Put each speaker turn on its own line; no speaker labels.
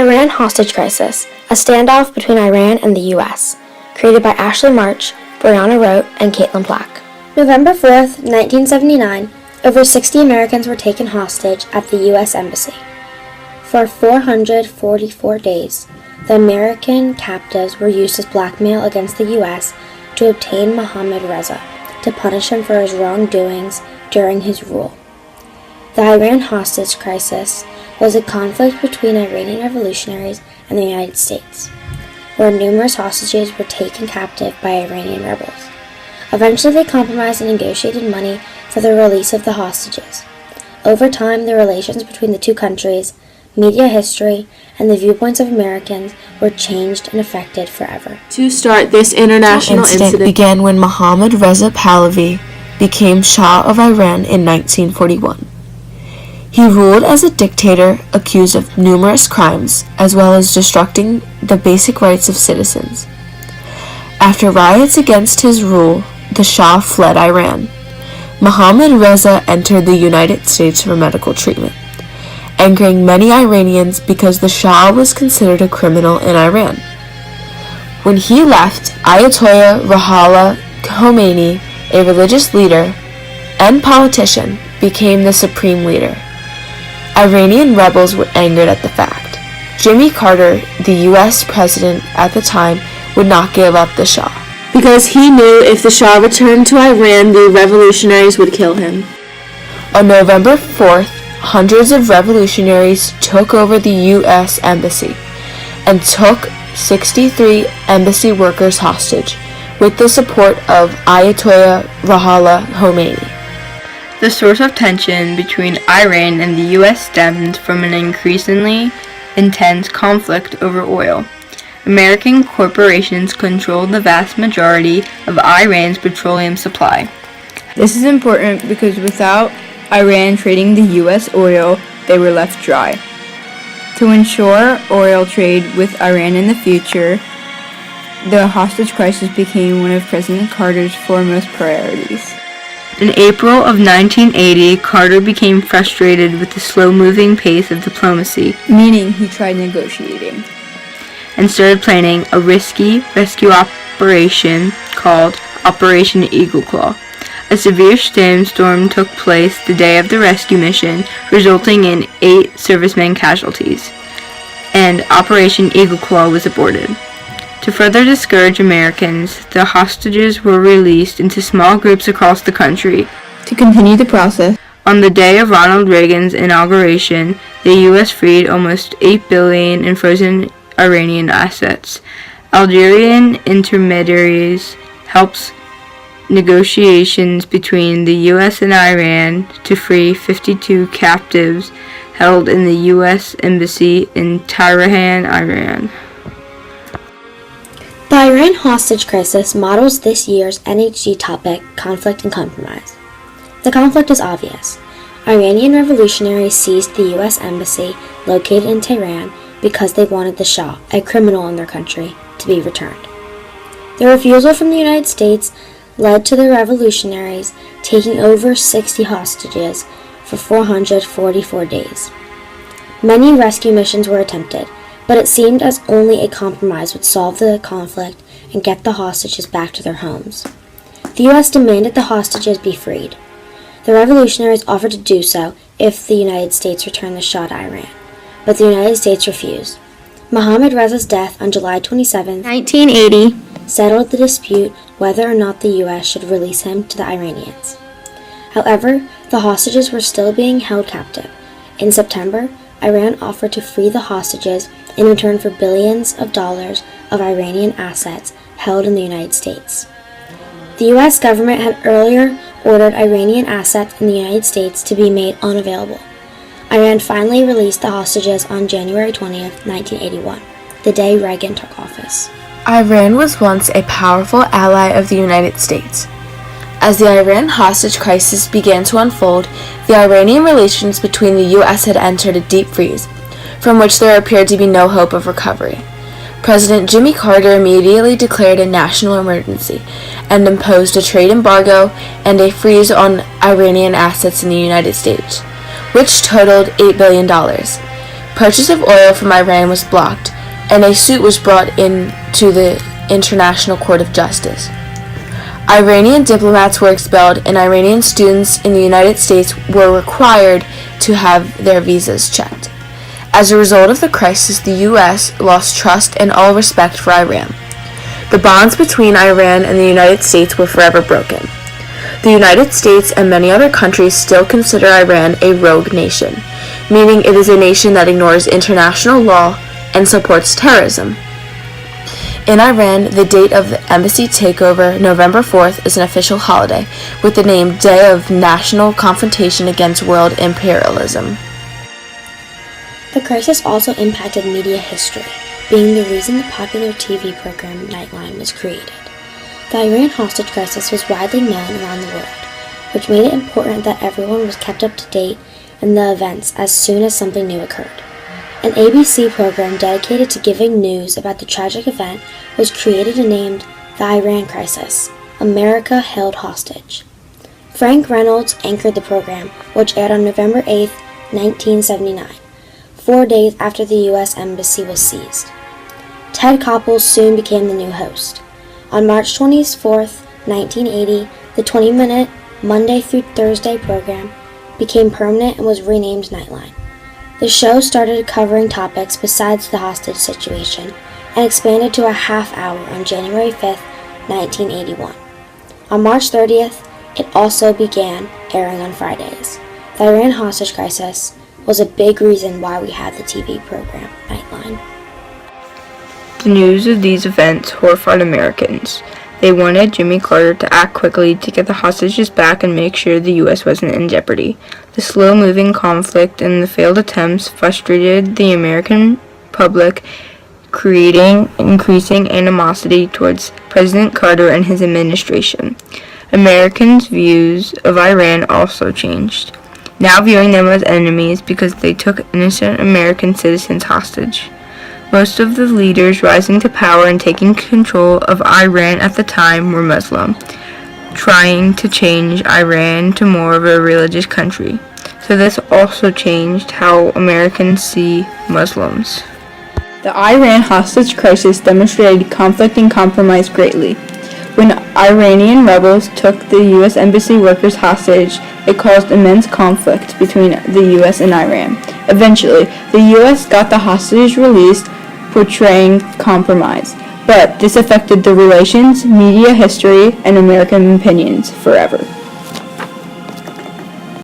Iran hostage crisis, a standoff between Iran and the U.S., created by Ashley March, Brianna wrote, and Caitlyn Plack. November 4th, 1979, over 60 Americans were taken hostage at the U.S. Embassy. For 444 days, the American captives were used as blackmail against the U.S. to obtain Mohammad Reza, to punish him for his wrongdoings during his rule. The Iran hostage crisis was a conflict between Iranian revolutionaries and the United States, where numerous hostages were taken captive by Iranian rebels. Eventually, they compromised and negotiated money for the release of the hostages. Over time, the relations between the two countries, media history, and the viewpoints of Americans were changed and affected forever.
To start, this international incident
began when Mohammad Reza Pahlavi became Shah of Iran in 1941. He ruled as a dictator accused of numerous crimes, as well as destructing the basic rights of citizens. After riots against his rule, the Shah fled Iran. Mohammad Reza entered the United States for medical treatment, angering many Iranians because the Shah was considered a criminal in Iran. When he left, Ayatollah Ruhollah Khomeini, a religious leader and politician, became the supreme leader. Iranian rebels were angered at the fact. Jimmy Carter, the U.S. president at the time, would not give up the Shah,
because he knew if the Shah returned to Iran, the revolutionaries would kill him.
On November 4th, hundreds of revolutionaries took over the U.S. Embassy and took 63 embassy workers hostage, with the support of Ayatollah Ruhollah Khomeini.
The source of tension between Iran and the U.S. stemmed from an increasingly intense conflict over oil. American corporations controlled the vast majority of Iran's petroleum supply.
This is important because without Iran trading the U.S. oil, they were left dry. To ensure oil trade with Iran in the future, the hostage crisis became one of President Carter's foremost priorities.
In April of 1980, Carter became frustrated with the slow-moving pace of diplomacy,
meaning he tried negotiating,
and started planning a risky rescue operation called Operation Eagle Claw. A severe sandstorm took place the day of the rescue mission, resulting in 8 servicemen casualties, and Operation Eagle Claw was aborted. To further discourage Americans, the hostages were released into small groups across the country.
To continue the process,
on the day of Ronald Reagan's inauguration, the U.S. freed almost $8 billion in frozen Iranian assets. Algerian intermediaries helped negotiations between the U.S. and Iran to free 52 captives held in the U.S. Embassy in Tehran, Iran.
The Iran hostage crisis models this year's NHD topic, conflict and compromise. The conflict is obvious. Iranian revolutionaries seized the U.S. Embassy located in Tehran because they wanted the Shah, a criminal in their country, to be returned. The refusal from the United States led to the revolutionaries taking over 60 hostages for 444 days. Many rescue missions were attempted, but it seemed as only a compromise would solve the conflict and get the hostages back to their homes. The U.S. demanded the hostages be freed. The revolutionaries offered to do so if the United States returned the Shah to Iran, but the United States refused. Mohammad Reza's death on July 27, 1980, settled the dispute whether or not the U.S. should release him to the Iranians. However, the hostages were still being held captive. In September, Iran offered to free the hostages in return for billions of dollars of Iranian assets held in the United States. The U.S. government had earlier ordered Iranian assets in the United States to be made unavailable. Iran finally released the hostages on January 20th, 1981, the day Reagan took office.
Iran was once a powerful ally of the United States. As the Iran hostage crisis began to unfold, the Iranian relations between the U.S. had entered a deep freeze, from which there appeared to be no hope of recovery. President Jimmy Carter immediately declared a national emergency and imposed a trade embargo and a freeze on Iranian assets in the United States, which totaled $8 billion. Purchase of oil from Iran was blocked, and a suit was brought in to the International Court of Justice. Iranian diplomats were expelled, and Iranian students in the United States were required to have their visas checked. As a result of the crisis, the U.S. lost trust and all respect for Iran. The bonds between Iran and the United States were forever broken. The United States and many other countries still consider Iran a rogue nation, meaning it is a nation that ignores international law and supports terrorism. In Iran, the date of the embassy takeover, November 4th, is an official holiday, with the name Day of National Confrontation Against World Imperialism.
The crisis also impacted media history, being the reason the popular TV program Nightline was created. The Iran hostage crisis was widely known around the world, which made it important that everyone was kept up to date in the events as soon as something new occurred. An ABC program dedicated to giving news about the tragic event was created and named The Iran Crisis, America Held Hostage. Frank Reynolds anchored the program, which aired on November 8, 1979, 4 days after the U.S. Embassy was seized. Ted Koppel soon became the new host. On March 24, 1980, the 20-minute Monday through Thursday program became permanent and was renamed Nightline. The show started covering topics besides the hostage situation and expanded to a half hour on January 5, 1981. On March 30th, it also began airing on Fridays. The Iran hostage crisis was a big reason why we had the TV program Nightline.
The news of these events horrified Americans. They wanted Jimmy Carter to act quickly to get the hostages back and make sure the U.S. wasn't in jeopardy. The slow-moving conflict and the failed attempts frustrated the American public, creating increasing animosity towards President Carter and his administration. Americans' views of Iran also changed, now viewing them as enemies because they took innocent American citizens hostage. Most of the leaders rising to power and taking control of Iran at the time were Muslim, trying to change Iran to more of a religious country. So this also changed how Americans see Muslims.
The Iran hostage crisis demonstrated conflict and compromise greatly. When Iranian rebels took the U.S. Embassy workers hostage, it caused immense conflict between the U.S. and Iran. Eventually, the U.S. got the hostages released, portraying compromise. But this affected the relations, media history, and American opinions forever.